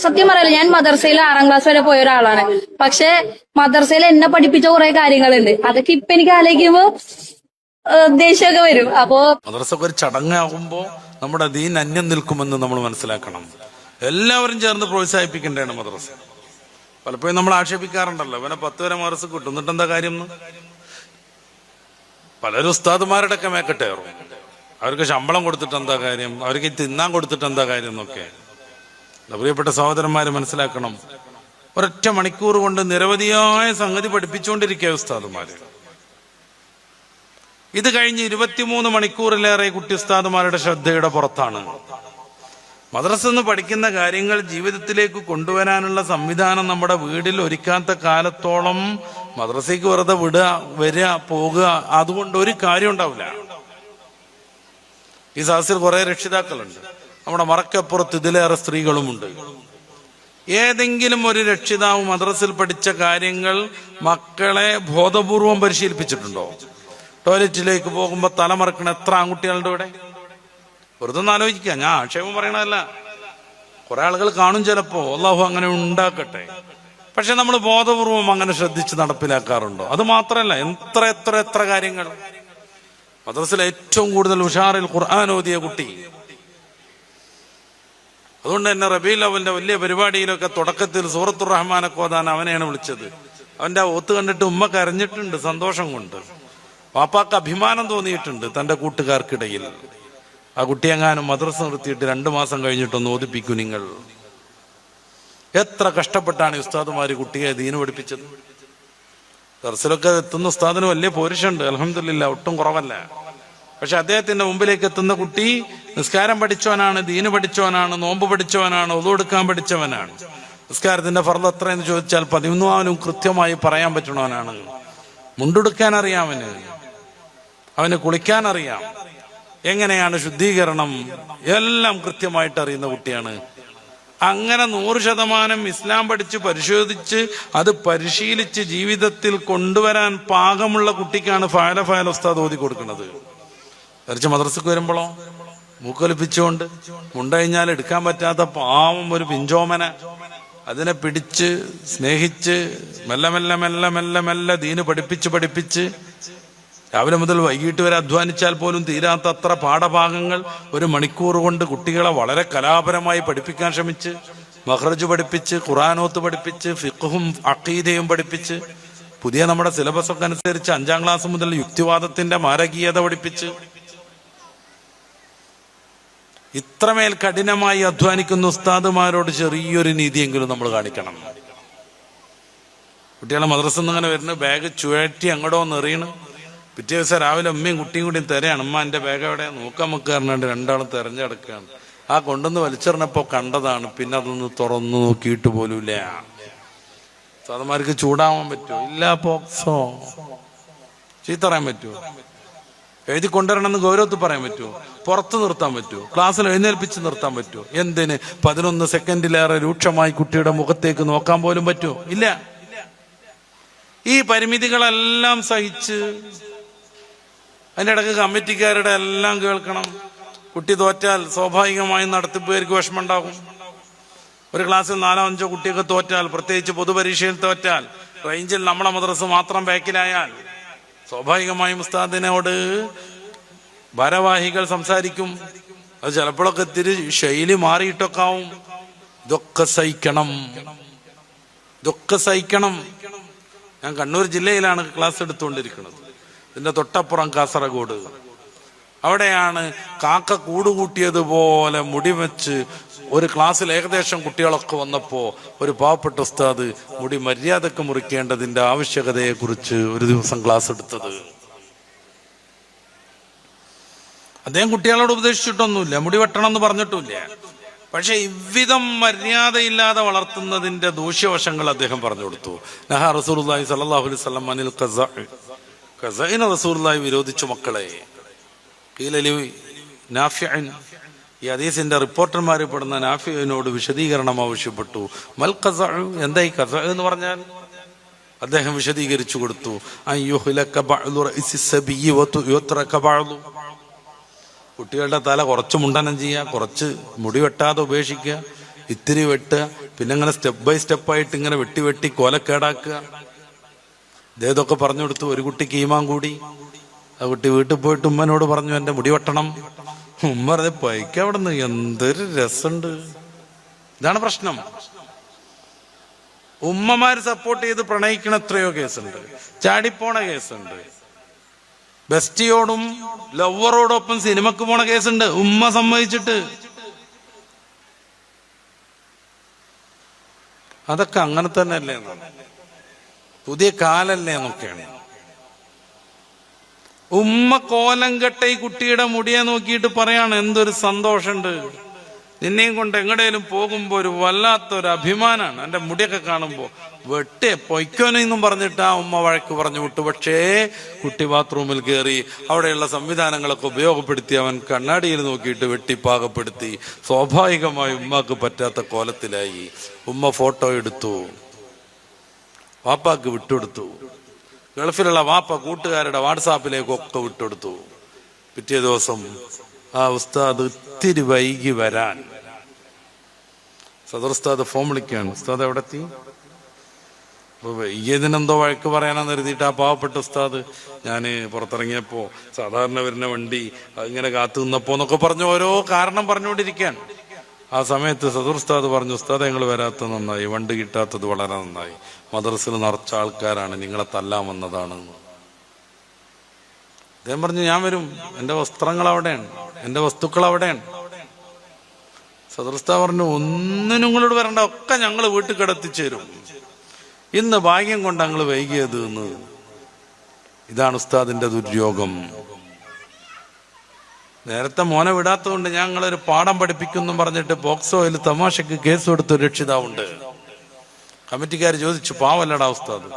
സത്യം പറയല്ലോ, ഞാൻ മദർസയിൽ 6ാം ക്ലാസ് വരെ പോയ ഒരാളാണ്. പക്ഷെ മദർസയിൽ എന്നെ പഠിപ്പിച്ച കുറെ കാര്യങ്ങളുണ്ട്. അതൊക്കെ ഇപ്പൊ എനിക്ക് ആലോചിക്കുമ്പോ ദേഷ്യമൊക്കെ വരും. അപ്പോ മദ്രസക്ക് ഒരു ചടങ്ങാകുമ്പോ നമ്മുടെ ദീൻ അന്യം നിൽക്കുമെന്ന് നമ്മൾ മനസ്സിലാക്കണം. എല്ലാവരും ചേർന്ന് പ്രോത്സാഹിപ്പിക്കേണ്ടതാണ് മദ്രസ. പലപ്പോഴും നമ്മൾ ആക്ഷേപിക്കാറുണ്ടല്ലോ, ഇവനെ 10 വരെ മദ്രസ കിട്ടും, എന്നിട്ട് എന്താ കാര്യം? പലരും ഉസ്താദുമാരുടെ ഒക്കെ മേക്കട്ടേറും. അവർക്ക് ശമ്പളം കൊടുത്തിട്ട് എന്താ കാര്യം, അവർക്ക് തിന്നാൻ കൊടുത്തിട്ട് എന്താ കാര്യം എന്നൊക്കെ. പ്രിയപ്പെട്ട സഹോദരന്മാര് മനസ്സിലാക്കണം, ഒരൊറ്റ മണിക്കൂർ കൊണ്ട് നിരവധിയായ സംഗതി പഠിപ്പിച്ചുകൊണ്ടിരിക്കുക ഉസ്താദുമാര്. ഇത് കഴിഞ്ഞ് 23 മണിക്കൂറിലേറെ കുട്ടി ഉസ്താദുമാരുടെ ശ്രദ്ധയുടെ പുറത്താണ്. മദ്രസ നിന്ന് പഠിക്കുന്ന കാര്യങ്ങൾ ജീവിതത്തിലേക്ക് കൊണ്ടുവരാനുള്ള സംവിധാനം നമ്മുടെ വീട്ടിൽ ഒരുക്കാത്ത കാലത്തോളം മദ്രസയ്ക്ക് വെറുതെ വിടുക, വരിക, പോകുക, അതുകൊണ്ട് ഒരു കാര്യം ഉണ്ടാവില്ല. ഈ സദസ്സിൽ കുറെ രക്ഷിതാക്കളുണ്ട്, നമ്മുടെ മറക്കപ്പുറത്ത് ഇതിലേറെ സ്ത്രീകളുമുണ്ട്. ഏതെങ്കിലും ഒരു രക്ഷിതാവ് മദ്രസയിൽ പഠിച്ച കാര്യങ്ങൾ മക്കളെ ബോധപൂർവം പരിശീലിപ്പിച്ചിട്ടുണ്ടോ? ടോയ്ലറ്റിലേക്ക് പോകുമ്പോ തലമറക്കണ എത്ര ആൺകുട്ടികളുടെ ഇവിടെ? വെറുതെ ഒന്ന് ആലോചിക്കുക. ഞാൻ ആക്ഷേപം പറയണതല്ല, കുറെ ആളുകൾ കാണും ചിലപ്പോ, അല്ലാഹു അങ്ങനെ ഉണ്ടാക്കട്ടെ. പക്ഷെ നമ്മൾ ബോധപൂർവം അങ്ങനെ ശ്രദ്ധിച്ച് നടപ്പിലാക്കാറുണ്ടോ? അത് മാത്രമല്ല, എത്ര എത്ര എത്ര കാര്യങ്ങൾ. മദ്രസയിലെ ഏറ്റവും കൂടുതൽ ഉഷാറിൽ ഖുർആൻ ഓതിയ കുട്ടി. അതുകൊണ്ട് തന്നെ റബീഉൽ അവ്വലിന്റെ വലിയ പരിപാടിയിലൊക്കെ തുടക്കത്തിൽ സൂറത്തുർ റഹ്മാനൊക്കെ ഓതാൻ അവനെയാണ് വിളിച്ചത്. അവന്റെ ആ ഓത്ത് കണ്ടിട്ട് ഉമ്മ കരഞ്ഞിട്ടുണ്ട് സന്തോഷം കൊണ്ട്. വാപ്പാക്ക് അഭിമാനം തോന്നിയിട്ടുണ്ട് തന്റെ കൂട്ടുകാർക്കിടയിൽ. ആ കുട്ടിയെങ്ങാനും മദ്രസ നിർത്തിയിട്ട് 2 മാസം കഴിഞ്ഞിട്ടൊന്ന് ഓതിപ്പിക്കൂ നിങ്ങൾ. എത്ര കഷ്ടപ്പെട്ടാണ് ഉസ്താദുമാര് കുട്ടിയെ ദീന് പഠിപ്പിച്ചത്. ദർസിലൊക്കെ എത്തുന്ന ഉസ്താദിന് വലിയ പോരിഷുണ്ട്, അൽഹംദുലില്ലാ, ഒട്ടും കുറവല്ല. പക്ഷെ അദ്ദേഹത്തിന്റെ മുമ്പിലേക്ക് എത്തുന്ന കുട്ടി നിസ്കാരം പഠിച്ചവനാണ്, ദീന് പഠിച്ചവനാണ്, നോമ്പ് പഠിച്ചവനാണ്, ഒളു എടുക്കാൻ പഠിച്ചവനാണ്. നിസ്കാരത്തിന്റെ ഫർള് എത്രയെന്ന് ചോദിച്ചാൽ 14 കൃത്യമായി പറയാൻ പറ്റണവനാണ്. മുണ്ടെടുക്കാൻ അറിയാം, അവന് കുളിക്കാൻ അറിയാം, എങ്ങനെയാണ് ശുദ്ധീകരണം എല്ലാം കൃത്യമായിട്ട് അറിയുന്ന കുട്ടിയാണ്. അങ്ങനെ 100% ഇസ്ലാം പഠിച്ച് പരിശോധിച്ച് അത് പരിശീലിച്ച് ജീവിതത്തിൽ കൊണ്ടുവരാൻ പാകമുള്ള കുട്ടിക്കാണ് ഫഅല ഉസ്താദ് ഓതി കൊടുക്കുന്നത്. മറിച്ച് മദ്രസക്ക് വരുമ്പോഴോ മൂക്കൊലിപ്പിച്ചുകൊണ്ട് മുണ്ടഴിഞ്ഞാൽ എടുക്കാൻ പറ്റാത്ത പാവം ഒരു പിഞ്ചോമന, അതിനെ പിടിച്ച് സ്നേഹിച്ച് മെല്ലെ മെല്ലെ മെല്ലെ മെല്ലെ മെല്ലെ ദീന് പഠിപ്പിച്ച് രാവിലെ മുതൽ വൈകിട്ട് വരെ അധ്വാനിച്ചാൽ പോലും തീരാത്ത അത്ര പാഠഭാഗങ്ങൾ 1 മണിക്കൂർ കൊണ്ട് കുട്ടികളെ വളരെ കലാപരമായി പഠിപ്പിക്കാൻ ശ്രമിച്ച്, മഖ്റജ് പഠിപ്പിച്ച്, ഖുർആനോത്ത് പഠിപ്പിച്ച്, ഫിഖ്ഹും അഖീദയും പഠിപ്പിച്ച്, പുതിയ നമ്മുടെ സിലബസ് ഒക്കെ അനുസരിച്ച് 5ാം ക്ലാസ് മുതൽ യുക്തിവാദത്തിന്റെ മാരകീയത പഠിപ്പിച്ച്, ഇത്രമേൽ കഠിനമായി അധ്വാനിക്കുന്ന ഉസ്താദുമാരോട് ചെറിയൊരു നീതിയെങ്കിലും നമ്മൾ കാണിക്കണം. കുട്ടികളെ മദ്രസ ഇങ്ങനെ വരുന്നു, ബാഗ് ചുഴറ്റി അങ്ങോട്ടോ എറിയണ്. പിറ്റേ ദിവസം രാവിലെ ഉമ്മയും കുട്ടിയും കൂടിയും തിരയാണ്, അമ്മ എന്റെ ബാഗ് എവിടെ നോക്കാൻ നമുക്ക് പറഞ്ഞിട്ട് 2 തെരഞ്ഞെടുക്കുകയാണ്. ആ കൊണ്ടുവന്ന് വലിച്ചെറിഞ്ഞപ്പോ കണ്ടതാണ്, പിന്നെ അതൊന്ന് തുറന്നു നോക്കിയിട്ട് പോലുമില്ല. സാധമാർക്ക് ചൂടാവാൻ പറ്റുമോ? ഇല്ല. പോക്സോ ചീത്ത പറയാൻ പറ്റുമോ? എഴുതി കൊണ്ടുവരണമെന്ന് ഗൗരവത്തിൽ പറയാൻ പറ്റുമോ? പുറത്ത് നിർത്താൻ പറ്റുമോ? ക്ലാസ്സിൽ എഴുന്നേൽപ്പിച്ച് നിർത്താൻ പറ്റുമോ? എന്തിന് 11 സെക്കൻഡിലേറെ രൂക്ഷമായി കുട്ടിയുടെ മുഖത്തേക്ക് നോക്കാൻ പോലും പറ്റുമോ? ഇല്ല. ഈ പരിമിതികളെല്ലാം സഹിച്ച് അതിൻ്റെ ഇടയ്ക്ക് കമ്മിറ്റിക്കാരുടെ എല്ലാം കേൾക്കണം. കുട്ടി തോറ്റാൽ സ്വാഭാവികമായും നടത്തിപ്പുകാർക്ക് വിഷമമുണ്ടാകും. ഒരു ക്ലാസ്സിൽ 4-5 കുട്ടിയൊക്കെ തോറ്റാൽ, പ്രത്യേകിച്ച് പൊതുപരീക്ഷയിൽ തോറ്റാൽ, റേഞ്ചിൽ നമ്മളെ മദ്രസ മാത്രം ബാക്കിലായാൽ സ്വാഭാവികമായും ഉസ്താദിനോട് ഭാരവാഹികൾ സംസാരിക്കും. അത് ചിലപ്പോഴൊക്കെ ഇത്തിരി ശൈലി മാറിയിട്ടൊക്കെ ആവും. ഇതൊക്കെ സഹിക്കണം. ഞാൻ കണ്ണൂർ ജില്ലയിലാണ് ക്ലാസ് എടുത്തുകൊണ്ടിരിക്കുന്നത്. ഇതിന്റെ തൊട്ടപ്പുറം കാസർഗോഡ്. അവിടെയാണ് കാക്ക കൂടുകൂട്ടിയതുപോലെ മുടി വെച്ച് ഒരു ക്ലാസ്സിൽ ഏകദേശം കുട്ടികളൊക്കെ വന്നപ്പോ ഒരു പാവപ്പെട്ട ഉസ്താദ് മുടി മര്യാദക്ക് മുറിക്കേണ്ടതിന്റെ ആവശ്യകതയെ കുറിച്ച് ഒരു ദിവസം ക്ലാസ് എടുത്തത്. അദ്ദേഹം കുട്ടികളോട് ഉപദേശിച്ചിട്ടൊന്നുമില്ല, മുടി വെട്ടണം എന്ന് പറഞ്ഞിട്ടുമില്ല. പക്ഷെ ഇவ்விധം മര്യാദയില്ലാതെ വളർത്തുന്നതിന്റെ ദൂഷ്യവശങ്ങൾ അദ്ദേഹം പറഞ്ഞു കൊടുത്തു. നഹാ റസൂലുള്ളാഹി സ്വല്ലല്ലാഹു അലൈഹി വസല്ലം അനിൽ ഖസഇന റസൂലുള്ളാഹി വിരോധിച്ചു മക്കളെ. ഖീലലി നാഫിഅൻ, ഈ ഹദീസിന്റെ റിപ്പോർട്ടർമാർ പെടുന്ന നാഫിഅനോട് വിശദീകരണം ആവശ്യപ്പെട്ടു. മൽ ഖസഉ, എന്താ ഈ ഖസഉ എന്ന് പറഞ്ഞാൽ? അദ്ദേഹം വിശദീകരിച്ചു കൊടുത്തു. അയ്യുഹ്ലക ബഅ്ദു റഅസി സബിയ്യി വതുത്രക ബഅ്ദു, കുട്ടികളുടെ തല കുറച്ച് മുണ്ടനം ചെയ്യുക, കുറച്ച് മുടി വെട്ടാതെ ഉപേക്ഷിക്കുക, ഇത്തിരി വെട്ടുക, പിന്നെ ഇങ്ങനെ സ്റ്റെപ്പ് ബൈ സ്റ്റെപ്പായിട്ട് ഇങ്ങനെ വെട്ടി വെട്ടി കോലക്കേടാക്കുക. ഇതേതൊക്കെ പറഞ്ഞു കൊടുത്തു. ഒരു കുട്ടിക്ക് ഈമാൻ കൂടി. ആ കുട്ടി വീട്ടിൽ പോയിട്ട് ഉമ്മനോട് പറഞ്ഞു എന്റെ മുടി വെട്ടണം. ഉമ്മ പറഞ്ഞ പൈക്ക അവിടെ നിന്ന് എന്തൊരു രസമുണ്ട്. ഇതാണ് പ്രശ്നം. ഉമ്മമാര് സപ്പോർട്ട് ചെയ്ത് പ്രണയിക്കണ എത്രയോ കേസുണ്ട്, ചാടിപ്പോണ കേസുണ്ട്. ബെസ്റ്റിയോടും ലവറോടൊപ്പം സിനിമക്ക് പോണ കേസുണ്ട് ഉമ്മ സമ്മതിച്ചിട്ട്. അതൊക്കെ അങ്ങനെ തന്നെ അല്ലേ, പുതിയ കാലല്ലേ എന്നൊക്കെയാണ്. ഉമ്മ കോലം കെട്ട ഈ കുട്ടിയുടെ മുടിയെ നോക്കിയിട്ട് പറയാണ് എന്തൊരു സന്തോഷമുണ്ട്, നിന്നെയും കൊണ്ട് എങ്ങടേലും പോകുമ്പോ ഒരു വല്ലാത്തൊരു അഭിമാനാണ്. എന്റെ മുടിയൊക്കെ കാണുമ്പോ വെട്ടേ പൊയ്ക്കോനെന്നും പറഞ്ഞിട്ട് ആ ഉമ്മ വഴക്ക് പറഞ്ഞു വിട്ടു. പക്ഷേ കുട്ടി ബാത്റൂമിൽ കയറി അവിടെയുള്ള സംവിധാനങ്ങളൊക്കെ ഉപയോഗപ്പെടുത്തി അവൻ കണ്ണാടിയിൽ നോക്കിയിട്ട് വെട്ടി പാകപ്പെടുത്തി. സ്വാഭാവികമായി ഉമ്മക്ക് പറ്റാത്ത കോലത്തിലായി. ഉമ്മ ഫോട്ടോ എടുത്തു, വാപ്പാക്ക് വിട്ടുകൊടുത്തു. ഗൾഫിലുള്ള വാപ്പ കൂട്ടുകാരുടെ വാട്സാപ്പിലേക്കൊക്കെ വിട്ടുകൊടുത്തു. പിറ്റേ ദിവസം ആ ഉസ്താദ് ഇത്തിരി വൈകി വരാൻ സദർ ഉസ്താദ് ഫോൺ വിളിക്കുകയാണ്. ഉസ്താദ് എവിടെ എത്തി? അപ്പൊ വൈകിയതിനെന്തോ വഴക്ക് പറയാനാന്ന് കരുതിയിട്ട് ആ പാവപ്പെട്ട ഉസ്താദ് ഞാൻ പുറത്തിറങ്ങിയപ്പോ സാധാരണ വരുന്ന വണ്ടി അതിങ്ങനെ കാത്തു നിന്നപ്പോ എന്നൊക്കെ പറഞ്ഞ് ഓരോ കാരണം പറഞ്ഞുകൊണ്ടിരിക്കുകയാണ്. ആ സമയത്ത് സദർ ഉസ്താദ് പറഞ്ഞു, ഉസ്താദ് ഞങ്ങൾ വരാത്തത് നന്നായി, വണ്ടി കിട്ടാത്തത് വളരെ നന്നായി, മദ്രസയിൽ നിറച്ച ആൾക്കാരാണ്, നിങ്ങളെ തല്ലാൻ വന്നതാണ്. അദ്ദേഹം പറഞ്ഞു ഞാൻ വരും, എന്റെ വസ്ത്രങ്ങൾ അവിടെയാണ്, എന്റെ വസ്തുക്കൾ അവിടെയാണ്. സദർ ഉസ്താദ് പറഞ്ഞു ഒന്നും നിങ്ങളോട് വരണ്ട, ഒക്കെ ഞങ്ങൾ വീട്ടിൽ കിടത്തിച്ചേരും, ഇന്ന് ഭാഗ്യം കൊണ്ട് ഞങ്ങൾ വൈകിയത് എന്ന്. ഇതാണ് ഉസ്താദിന്റെ ദുര്യോഗം. നേരത്തെ മോനെ വിടാത്തതുകൊണ്ട് ഞങ്ങളൊരു പാഠം പഠിപ്പിക്കുന്നു പറഞ്ഞിട്ട് പോക്സോയിൽ തമാശക്ക് കേസ് കൊടുത്ത രക്ഷിതാവുണ്ട്. കമ്മിറ്റിക്കാർ ചോദിച്ചു, പാവല്ലടാ ഉസ്താദ്,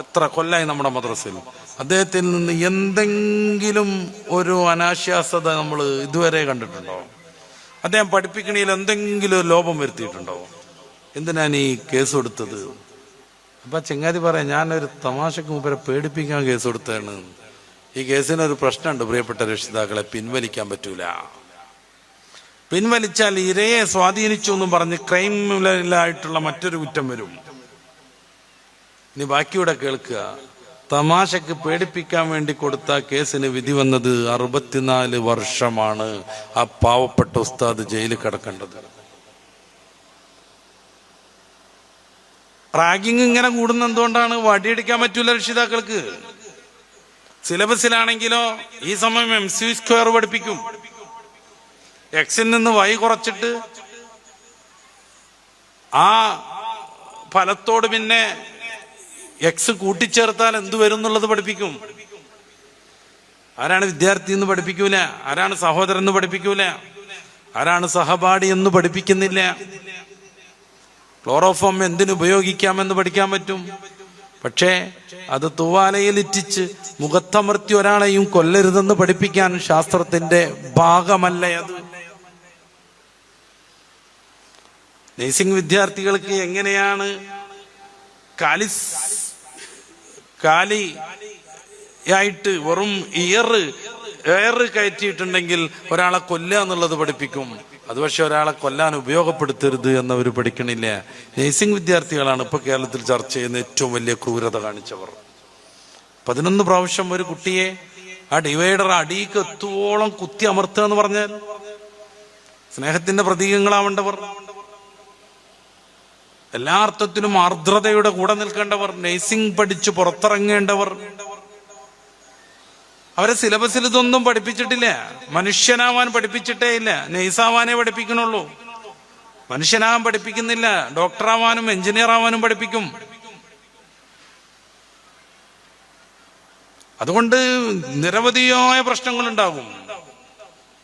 എത്ര കൊല്ലായി നമ്മുടെ മദ്രസയിൽ, അദ്ദേഹത്തിൽ നിന്ന് എന്തെങ്കിലും ഒരു അനാശാസ്യത നമ്മൾ ഇതുവരെ കണ്ടിട്ടുണ്ടോ? അദ്ദേഹം പഠിപ്പിക്കണയിൽ എന്തെങ്കിലും ഒരു ലോപം വരുത്തിയിട്ടുണ്ടോ? എന്തിനാ നീ കേസ് കൊടുത്തത്? അപ്പൊ ചെങ്ങാതി പറയാം, ഞാനൊരു തമാശക്ക് മുമ്പേ പേടിപ്പിക്കാൻ കേസ് കൊടുത്തതാണ്. ഈ കേസിനൊരു പ്രശ്നമുണ്ട് പ്രിയപ്പെട്ട രക്ഷിതാക്കളെ, പിൻവലിക്കാൻ പറ്റൂല. പിൻവലിച്ചാൽ ഇരയെ സ്വാധീനിച്ചു എന്നും പറഞ്ഞ് ക്രൈമിലായിട്ടുള്ള മറ്റൊരു കുറ്റം വരും. ഇനി ബാക്കിയൂടെ കേൾക്കുക. തമാശക്ക് പേടിപ്പിക്കാൻ വേണ്ടി കൊടുത്ത കേസിന് വിധി വന്നത് 64 വർഷമാണ്. ആ പാവപ്പെട്ട ഉസ്താദ് ജയിലിൽ കിടക്കേണ്ടത്. റാഗിങ് ഇങ്ങനെ കൂടുന്ന എന്തുകൊണ്ടാണ്? വടിയടിക്കാൻ പറ്റൂല രക്ഷിതാക്കൾക്ക്. സിലബസിലാണെങ്കിലോ ഈ സമയം MC² പഠിപ്പിക്കും. എക്സിൽ നിന്ന് Y കുറച്ചിട്ട് ആ ഫലത്തോട് പിന്നെ X കൂട്ടിച്ചേർത്താൽ എന്ത് വരും എന്നുള്ളത് പഠിപ്പിക്കും. ആരാണ് വിദ്യാർത്ഥി എന്ന് പഠിപ്പിക്കൂല, ആരാണ് സഹോദരൻ എന്ന് പഠിപ്പിക്കൂല, ആരാണ് സഹപാഠി എന്ന് പഠിപ്പിക്കുന്നില്ല. ക്ലോറോഫോം എന്തിനുപയോഗിക്കാമെന്ന് പഠിക്കാൻ പറ്റും. പക്ഷേ അത് തൂവാലയിലിറ്റിച്ച് മുഖത്തമർത്തി ഒരാളെയും കൊല്ലരുതെന്ന് പഠിപ്പിക്കാൻ ശാസ്ത്രത്തിന്റെ ഭാഗമല്ല അത്. നഴ്സിംഗ് വിദ്യാർത്ഥികൾക്ക് എങ്ങനെയാണ് കാലിയായിട്ട് വെറും എയർ കയറ്റിയിട്ടുണ്ടെങ്കിൽ ഒരാളെ കൊല്ലുക എന്നുള്ളത് പഠിപ്പിക്കും. അത് പക്ഷെ ഒരാളെ കൊല്ലാൻ ഉപയോഗപ്പെടുത്തരുത് എന്നവർ പഠിക്കണില്ല. നഴ്സിംഗ് വിദ്യാർത്ഥികളാണ് ഇപ്പൊ കേരളത്തിൽ ചർച്ച ചെയ്യുന്ന ഏറ്റവും വലിയ ക്രൂരത കാണിച്ചവർ. 11 പ്രാവശ്യം ഒരു കുട്ടിയെ ആ ഡിവൈഡർ അടിയിക്ക് എത്തുവോളം കുത്തി അമർത്തുക എന്ന് പറഞ്ഞാൽ സ്നേഹത്തിന്റെ പ്രതീകങ്ങളാവേണ്ടവർ, എല്ലാ അർത്ഥത്തിലും ആർദ്രതയുടെ കൂടെ നിൽക്കേണ്ടവർ, നഴ്സിംഗ് പഠിച്ച് പുറത്തിറങ്ങേണ്ടവർ, അവരെ സിലബസിൽ ഇതൊന്നും പഠിപ്പിച്ചിട്ടില്ല. മനുഷ്യനാവാൻ പഠിപ്പിച്ചിട്ടേ ഇല്ല, നഴ്സാവാനേ പഠിപ്പിക്കണുള്ളൂ. മനുഷ്യനാവാൻ പഠിപ്പിക്കുന്നില്ല, ഡോക്ടറാവാനും എഞ്ചിനീയർ ആവാനും പഠിപ്പിക്കും. അതുകൊണ്ട് നിരവധിയായ പ്രശ്നങ്ങളുണ്ടാകും.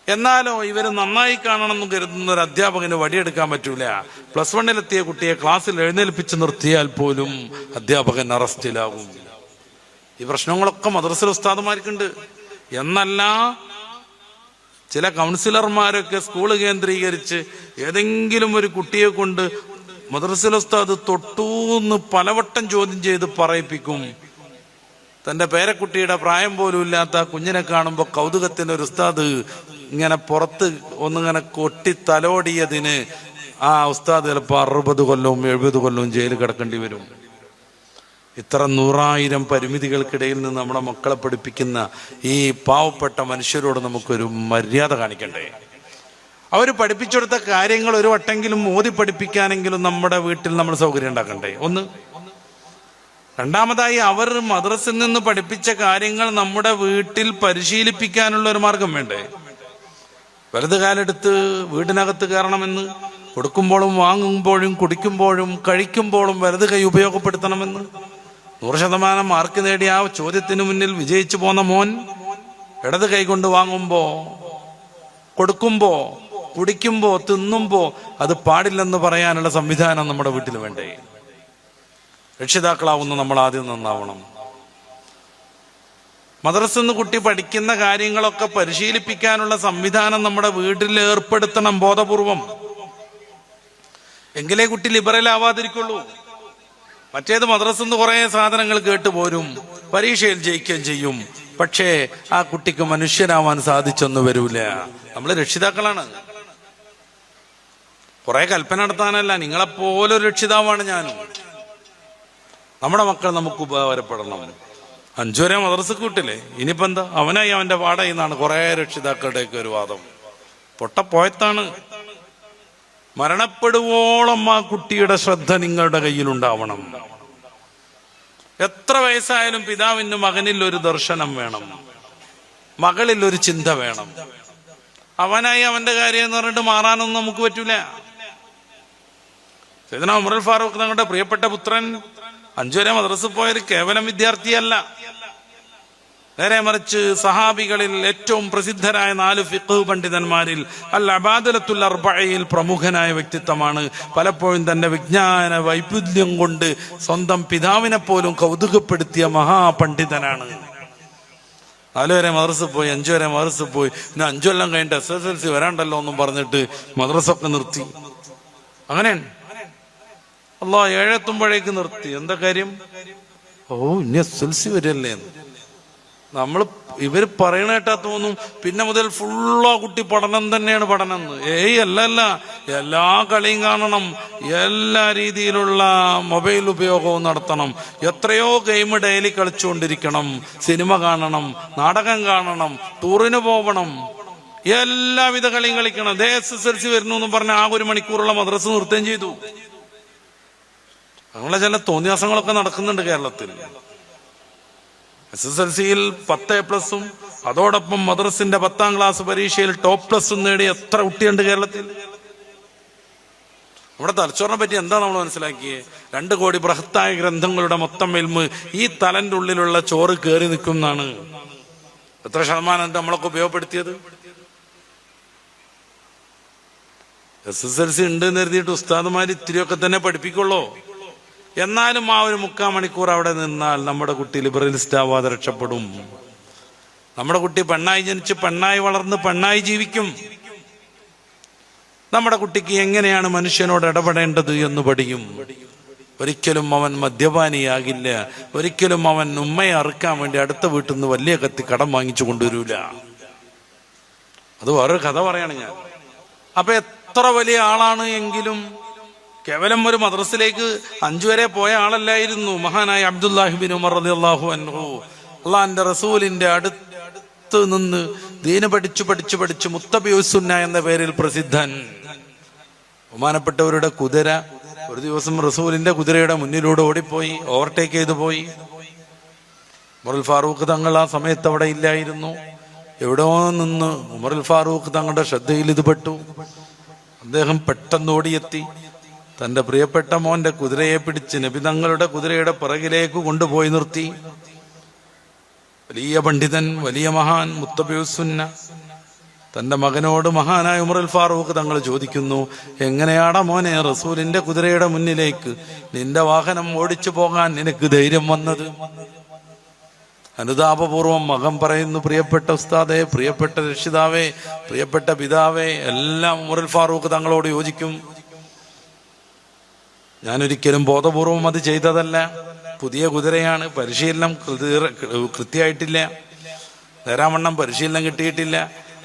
എന്നാലോ ഇവര് നന്നായി കാണണമെന്ന് കരുതുന്ന ഒരു അധ്യാപകന് വടിയെടുക്കാൻ പറ്റൂല. +1 എത്തിയ കുട്ടിയെ ക്ലാസ്സിൽ എഴുന്നേൽപ്പിച്ച് നിർത്തിയാൽ പോലും അധ്യാപകൻ അറസ്റ്റിലാകും. ഈ പ്രശ്നങ്ങളൊക്കെ മദ്രസയിലെ ഉസ്താദുമാർക്കുണ്ട്. എന്നല്ല ചില കൗൺസിലർമാരൊക്കെ സ്കൂൾ കേന്ദ്രീകരിച്ച് ഏതെങ്കിലും ഒരു കുട്ടിയെ കൊണ്ട് മദ്രസയിലെ ഉസ്താദ് തൊട്ടൂന്ന് പലവട്ടം ചോദ്യം ചെയ്ത് പറയിപ്പിക്കും. തന്റെ പേരക്കുട്ടിയുടെ പ്രായം പോലും ഇല്ലാത്ത കുഞ്ഞിനെ കാണുമ്പോൾ കൗതുകത്തിന് ഒരു ഉസ്താദ് ഇങ്ങനെ പുറത്ത് ഒന്നിങ്ങനെ കൊട്ടി തലോടിയതിന് ആ ഉസ്താദ് ചിലപ്പോൾ 60 കൊല്ലവും 70 കൊല്ലവും ജയിലിൽ കിടക്കേണ്ടി വരും. ഇത്ര 100,000 പരിമിതികൾക്കിടയിൽ നിന്ന് നമ്മുടെ മക്കളെ പഠിപ്പിക്കുന്ന ഈ പാവപ്പെട്ട മനുഷ്യരോട് നമുക്കൊരു മര്യാദ കാണിക്കണ്ടേ? അവർ പഠിപ്പിച്ചെടുത്ത കാര്യങ്ങൾ ഒരു വട്ടെങ്കിലും ഓതി പഠിപ്പിക്കാനെങ്കിലും നമ്മുടെ വീട്ടിൽ നമ്മൾ സൗകര്യം ഉണ്ടാക്കണ്ടേ? ഒന്ന്. രണ്ടാമതായി, അവർ മദ്രസയിൽ നിന്ന് പഠിപ്പിച്ച കാര്യങ്ങൾ നമ്മുടെ വീട്ടിൽ പരിശീലിപ്പിക്കാനുള്ള ഒരു മാർഗം വേണ്ടേ? വലത് കാലെടുത്ത് വീടിനകത്ത് കയറണമെന്ന്, കൊടുക്കുമ്പോഴും വാങ്ങുമ്പോഴും കുടിക്കുമ്പോഴും കഴിക്കുമ്പോഴും വലത് കൈ ഉപയോഗപ്പെടുത്തണമെന്ന് 100% മാർക്ക് നേടിയ ആ ചോദ്യത്തിന് മുന്നിൽ വിജയിച്ചു പോന്ന മോൻ ഇടത് കൈ കൊണ്ട് വാങ്ങുമ്പോ, കൊടുക്കുമ്പോ, കുടിക്കുമ്പോ, തിന്നുമ്പോ അത് പാടില്ലെന്ന് പറയാനുള്ള സംവിധാനം നമ്മുടെ വീട്ടിൽ വേണ്ടേ? രക്ഷിതാക്കളാവുന്ന നമ്മൾ ആദ്യം നന്നാവണം. മദ്രസയിൽ നിന്ന് കുട്ടി പഠിക്കുന്ന കാര്യങ്ങളൊക്കെ പരിശീലിപ്പിക്കാനുള്ള സംവിധാനം നമ്മുടെ വീട്ടിൽ ഏർപ്പെടുത്തണം ബോധപൂർവം. എങ്കിലേ കുട്ടി ലിബറൽ ആവാതിരിക്കുള്ളൂ. മറ്റേത് മദ്രസയിൽ നിന്ന് കുറെ സാധനങ്ങൾ കേട്ടുപോരും, പരീക്ഷയിൽ ജയിക്കുകയും ചെയ്യും, പക്ഷേ ആ കുട്ടിക്ക് മനുഷ്യനാവാൻ സാധിച്ചൊന്നും വരൂല. നമ്മൾ രക്ഷിതാക്കളാണ്. കുറെ കൽപ്പന നടത്താനല്ല, നിങ്ങളെപ്പോലൊരു രക്ഷിതാവാണ് ഞാനും. നമ്മുടെ മക്കൾ നമുക്ക് ഉപകാരപ്പെടണം. 5 വരെ മദ്രസക്ക് വിട്ടില്ലേ, ഇനിയിപ്പോ എന്താ? അവനായി അവന്റെ പാടായി എന്നാണ് കുറെ രക്ഷിതാക്കളുടെയൊക്കെ ഒരു വാദം. പൊട്ടപ്പോയത്താണ്. മരണപ്പെടുവോളം ആ കുട്ടിയുടെ ശ്രദ്ധ നിങ്ങളുടെ കയ്യിലുണ്ടാവണം. എത്ര വയസ്സായാലും പിതാവിന് മകനിൽ ഒരു ദർശനം വേണം, മകളിൽ ഒരു ചിന്ത വേണം. അവനായി അവന്റെ കാര്യം എന്ന് പറഞ്ഞിട്ട് മാറാനൊന്നും നമുക്ക് പറ്റൂല. സയ്യിദുനാ ഉമറുൽ ഫാറൂഖ് തങ്ങളുടെ പ്രിയപ്പെട്ട പുത്രൻ 5 വരെ മദ്രസയിൽ പോയൊരു കേവലം വിദ്യാർത്ഥിയല്ല, നേരെ മറിച്ച് സഹാബികളിൽ ഏറ്റവും പ്രസിദ്ധരായ 4 ഫിഖ് പണ്ഡിതന്മാരിൽ അൽ അബാദലത്തുൽ അർബഈൽ പ്രമുഖനായ വ്യക്തിത്വമാണ്. പലപ്പോഴും തന്റെ വിജ്ഞാന വൈപുല്യം കൊണ്ട് സ്വന്തം പിതാവിനെ പോലും കൗതുകപ്പെടുത്തിയ മഹാപണ്ഡിതനാണ്. 4 വരെ മദ്രസയിൽ പോയി, 5 വരെ മദ്രസയിൽ പോയി, പിന്നെ 5 കൊല്ലം കഴിഞ്ഞിട്ട് SSLC വരാണ്ടല്ലോ എന്നും പറഞ്ഞിട്ട് മദ്രസൊക്കെ നിർത്തി. അങ്ങനെയാണ്. അല്ലാ 7 എത്തുമ്പോഴേക്ക് നിർത്തി. എന്താ കാര്യം? ഇനി SSLC വരല്ലേ. നമ്മൾ ഇവർ പറയണ കേട്ടാ തോന്നും പിന്നെ മുതൽ ഫുള്ളോ കുട്ടി പഠനം തന്നെയാണ് പഠനം എന്ന്. അല്ല, എല്ലാ കളിയും കാണണം, എല്ലാ രീതിയിലുള്ള മൊബൈൽ ഉപയോഗവും നടത്തണം, എത്രയോ ഗെയിം ഡെയിലി കളിച്ചുകൊണ്ടിരിക്കണം, സിനിമ കാണണം, നാടകം കാണണം, ടൂറിന് പോകണം, എല്ലാവിധ കളിയും കളിക്കണം. SSLC വരുന്നു എന്ന് പറഞ്ഞ ആ 1 മണിക്കൂറുള്ള മദ്രസ നിർത്തുകയും ചെയ്തു. അങ്ങനെ ചില തോന്നിയാസങ്ങളൊക്കെ നടക്കുന്നുണ്ട് കേരളത്തിൽ. SSLCയിൽ 10A+ഉം അതോടൊപ്പം മദ്രസിന്റെ 10ാം ക്ലാസ് പരീക്ഷയിൽ ടോപ്പ്+ നേടി എത്ര കുട്ടിയുണ്ട് കേരളത്തിൽ? നമ്മുടെ തലച്ചോറിനെ പറ്റി എന്താ നമ്മൾ മനസ്സിലാക്കിയേ? 2 കോടി ബൃഹത്തായ ഗ്രന്ഥങ്ങളുടെ മൊത്തം ഇൽമ് ഈ തലന്റെ ഉള്ളിലുള്ള ചോറ് കയറി നിൽക്കുന്നതാണ്. എത്ര ശതമാനം നമ്മളൊക്കെ ഉപയോഗപ്പെടുത്തിയത്? SSLC ഉണ്ട് എന്ന് കരുതിയിട്ട് ഉസ്താദുമാർ ഇത്തിരിയൊക്കെ തന്നെ പഠിപ്പിക്കുള്ളൂ. എന്നാലും ആ 1 മണിക്കൂർ അവിടെ നിന്നാൽ നമ്മുടെ കുട്ടി ലിബറലിസ്റ്റ് ആവാതെ രക്ഷപ്പെടും. നമ്മുടെ കുട്ടി പെണ്ണായി ജനിച്ച് പെണ്ണായി വളർന്ന് പെണ്ണായി ജീവിക്കും. നമ്മുടെ കുട്ടിക്ക് എങ്ങനെയാണ് മനുഷ്യനോട് ഇടപെടേണ്ടത് എന്ന് പഠിക്കും. ഒരിക്കലും അവൻ മദ്യപാനിയാകില്ല. ഒരിക്കലും അവൻ ഉമ്മയെ അറുക്കാൻ വേണ്ടി അടുത്ത വീട്ടിൽ നിന്ന് വലിയ കത്തി കടം വാങ്ങിച്ചു കൊണ്ടുവരൂല. അത് വേറൊരു കഥ പറയാണ് ഞാൻ. അപ്പൊ എത്ര വലിയ ആളാണ് എങ്കിലും കേവലം ഒരു മദ്രസയിലേക്ക് 5 വരെ പോയ ആളല്ലായിരുന്നു മഹാനായ അബ്ദുല്ലാഹി ബിൻ ഉമർ റളിയല്ലാഹു അൻഹു. അള്ളാഹിന്റെ റസൂലിന്റെ അടുത്ത് നിന്ന് ദീന പഠിച്ചു മുത്തബിഉസ്സുന്ന എന്ന പേരിൽ പ്രസിദ്ധൻ. ബഹുമാനപ്പെട്ടവരുടെ കുതിര ഒരു ദിവസം റസൂലിന്റെ കുതിരയുടെ മുന്നിലൂടെ ഓടിപ്പോയി, ഓവർടേക്ക് ചെയ്തു പോയി. ഉമറുൽ ഫാറൂഖ് തങ്ങൾ ആ സമയത്ത് അവിടെ ഇല്ലായിരുന്നു. എവിടെയോ നിന്ന് ഉമറുൽ ഫാറൂഖ് തങ്ങളുടെ ശ്രദ്ധയിൽ ഇത് പെട്ടു. അദ്ദേഹം പെട്ടെന്ന് ഓടിയെത്തി തന്റെ പ്രിയപ്പെട്ട മോന്റെ കുതിരയെ പിടിച്ച് നബി തങ്ങളുടെ കുതിരയുടെ പിറകിലേക്ക് കൊണ്ടുപോയി നിർത്തി. വലിയ പണ്ഡിതൻ, വലിയ മഹാൻ, മുത്തബിഉസ്സുന്ന തന്റെ മകനോട് മഹാനായ ഉമറുൽ ഫാറൂഖ് തങ്ങൾ ചോദിക്കുന്നു, എങ്ങനെയാടാ മോനെ റസൂലിന്റെ കുതിരയുടെ മുന്നിലേക്ക് നിന്റെ വാഹനം ഓടിച്ചു പോകാൻ നിനക്ക് ധൈര്യം വന്നത്? അനുതാപപൂർവം മകൻ പറയുന്നു, പ്രിയപ്പെട്ട ഉസ്താദേ, പ്രിയപ്പെട്ട രക്ഷിതാവേ, പ്രിയപ്പെട്ട പിതാവേ, എല്ലാം ഉമറുൽ ഫാറൂഖ് തങ്ങളോട് യോജിക്കും. ഞാനൊരിക്കലും ബോധപൂർവം അത് ചെയ്തതല്ല. പുതിയ കുതിരയാണ്, പരിശീലനം കൃത്യമായിട്ടില്ല, നേരാവണ്ണം പരിശീലനം കിട്ടിയിട്ടില്ല.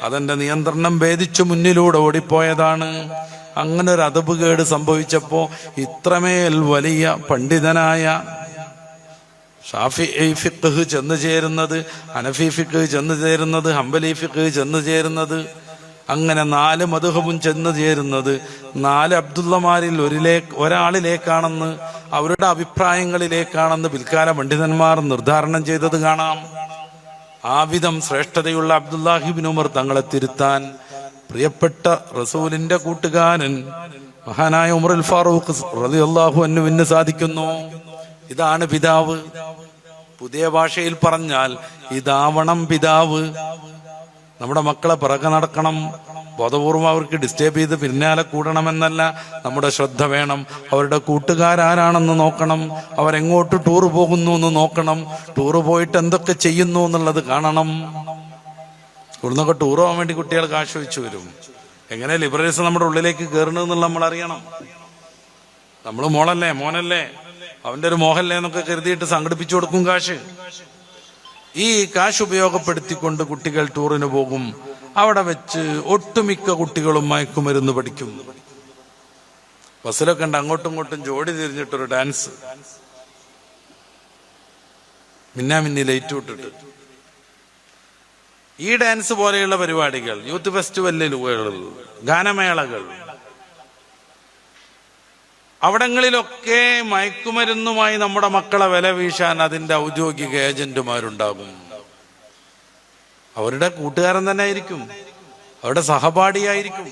അതെന്റെ നിയന്ത്രണം ഭേദിച്ചു മുന്നിലൂടെ ഓടിപ്പോയതാണ്. അങ്ങനെ ഒരു അദബ് കേട് സംഭവിച്ചപ്പോ ഇത്രമേൽ വലിയ പണ്ഡിതനായ ഷാഫിഈ ഫിഖ് ചെന്നു ചേരുന്നത്, ഹനഫി ഫിഖ് ചെന്നു ചേരുന്നത്, ഹംബലി ഫിഖ് ചെന്നു ചേരുന്നത്, അങ്ങനെ 4 മദ്ഹബും ചെന്നു ചേരുന്നത് 4 അബ്ദുള്ളമാരിൽ ഒരാളിലേക്കാണെന്ന്, അവരുടെ അഭിപ്രായങ്ങളിലേക്കാണെന്ന് പിൽക്കാല പണ്ഡിതന്മാർ നിർദ്ധാരണം ചെയ്തത് കാണാം. ആ വിധം ശ്രേഷ്ഠതയുള്ള അബ്ദുല്ലാഹിബ്നു ഉമർ തങ്ങളെ തിരുത്താൻ പ്രിയപ്പെട്ട റസൂലിന്റെ കൂട്ടുകാരൻ മഹാനായ ഉമറുൽ ഫാറൂഖ് റളിയല്ലാഹു അൻഹുവിന് സാധിക്കുന്നു. ഇതാണ് പിതാവ്. പുതിയ ഭാഷയിൽ പറഞ്ഞാൽ ഇതാവണം പിതാവ്. നമ്മുടെ മക്കളെ പിറകെ നടക്കണം, ബോധപൂർവം അവർക്ക് ഡിസ്റ്റർബ് ചെയ്ത് പിന്നാലെ കൂടണമെന്നല്ല. നമ്മുടെ ശ്രദ്ധ വേണം. അവരുടെ കൂട്ടുകാരാരാണെന്ന് നോക്കണം, അവരെങ്ങോട്ട് ടൂർ പോകുന്നു എന്ന് നോക്കണം, ടൂർ പോയിട്ട് എന്തൊക്കെ ചെയ്യുന്നു എന്നുള്ളത് കാണണം. സ്കൂളിൽ നിന്നൊക്കെ ടൂർ പോകാൻ വേണ്ടി കുട്ടികൾ കാശ് വെച്ച് വരും. എങ്ങനെ ലിബറൽസ് നമ്മുടെ ഉള്ളിലേക്ക് കയറണമെന്നുള്ള നമ്മൾ അറിയണം. നമ്മൾ മോളല്ലേ മോനല്ലേ അവന്റെ ഒരു മോഹല്ലേ എന്നൊക്കെ കരുതിയിട്ട് സംഘടിപ്പിച്ചു കൊടുക്കും കാശ്. ഈ കാശ് ഉപയോഗപ്പെടുത്തിക്കൊണ്ട് കുട്ടികൾ ടൂറിന് പോകും. അവിടെ വെച്ച് ഒട്ടുമിക്ക കുട്ടികളും മയക്കുമരുന്ന് പഠിക്കും. ബസ്സിലൊക്കെ ഉണ്ട് അങ്ങോട്ടും ഇങ്ങോട്ടും ജോഡി തിരിഞ്ഞിട്ടൊരു ഡാൻസ്, മിന്നാമിന്നി ലൈറ്റ് വിട്ടിട്ട്. ഈ ഡാൻസ് പോലെയുള്ള പരിപാടികൾ, യൂത്ത് ഫെസ്റ്റിവലുകൾ, ഗാനമേളകൾ, അവിടങ്ങളിലൊക്കെ മയക്കുമരുന്നുമായി നമ്മുടെ മക്കളെ വില വീശാൻ അതിന്റെ ഔദ്യോഗിക ഏജന്റുമാരുണ്ടാകും. അവരുടെ കൂട്ടുകാരൻ തന്നെ ആയിരിക്കും, അവരുടെ സഹപാഠിയായിരിക്കും.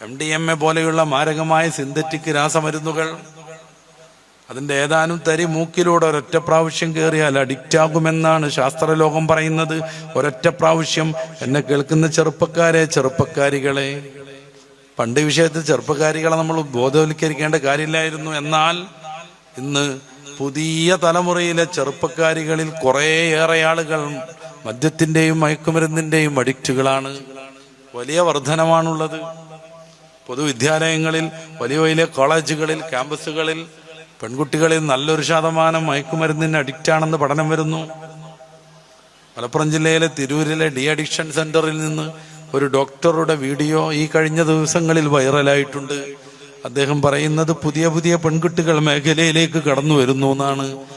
MDMA പോലെയുള്ള മാരകമായ സിന്തറ്റിക് രാസമരുന്നുകൾ, അതിന്റെ ഏതാനും തരി മൂക്കിലൂടെ ഒരൊറ്റ പ്രാവശ്യം കയറിയാൽ അഡിക്റ്റ് ആകുമെന്നാണ് ശാസ്ത്രലോകം പറയുന്നത്. ഒരൊറ്റ പ്രാവശ്യം. എന്നെ കേൾക്കുന്ന ചെറുപ്പക്കാരികളെ, പണ്ട് വിഷയത്തിൽ ചെറുപ്പക്കാരികളെ നമ്മൾ ബോധവൽക്കരിക്കേണ്ട കാര്യമില്ലായിരുന്നു. എന്നാൽ ഇന്ന് പുതിയ തലമുറയിലെ ചെറുപ്പക്കാരികളിൽ കുറേയേറെ ആളുകൾ മദ്യത്തിന്റെയും മയക്കുമരുന്നിന്റെയും അഡിക്റ്റുകളാണ്. വലിയ വർധനമാണുള്ളത്. പൊതുവിദ്യാലയങ്ങളിൽ, വലിയ വലിയ കോളേജുകളിൽ, ക്യാമ്പസുകളിൽ പെൺകുട്ടികളിൽ നല്ലൊരു ശതമാനം മയക്കുമരുന്നിന് അഡിക്റ്റാണെന്ന് പഠനം വരുന്നു. മലപ്പുറം ജില്ലയിലെ തിരൂരിലെ ഡി അഡിക്ഷൻ സെന്ററിൽ നിന്ന് ഒരു ഡോക്ടറുടെ വീഡിയോ ഈ കഴിഞ്ഞ ദിവസങ്ങളിൽ വൈറലായിട്ടുണ്ട്. അദ്ദേഹം പറയുന്നത് പുതിയ പുതിയ പെൺകുട്ടികൾ മേഖലയിലേക്ക് കടന്നു വരുന്നു എന്നാണ്.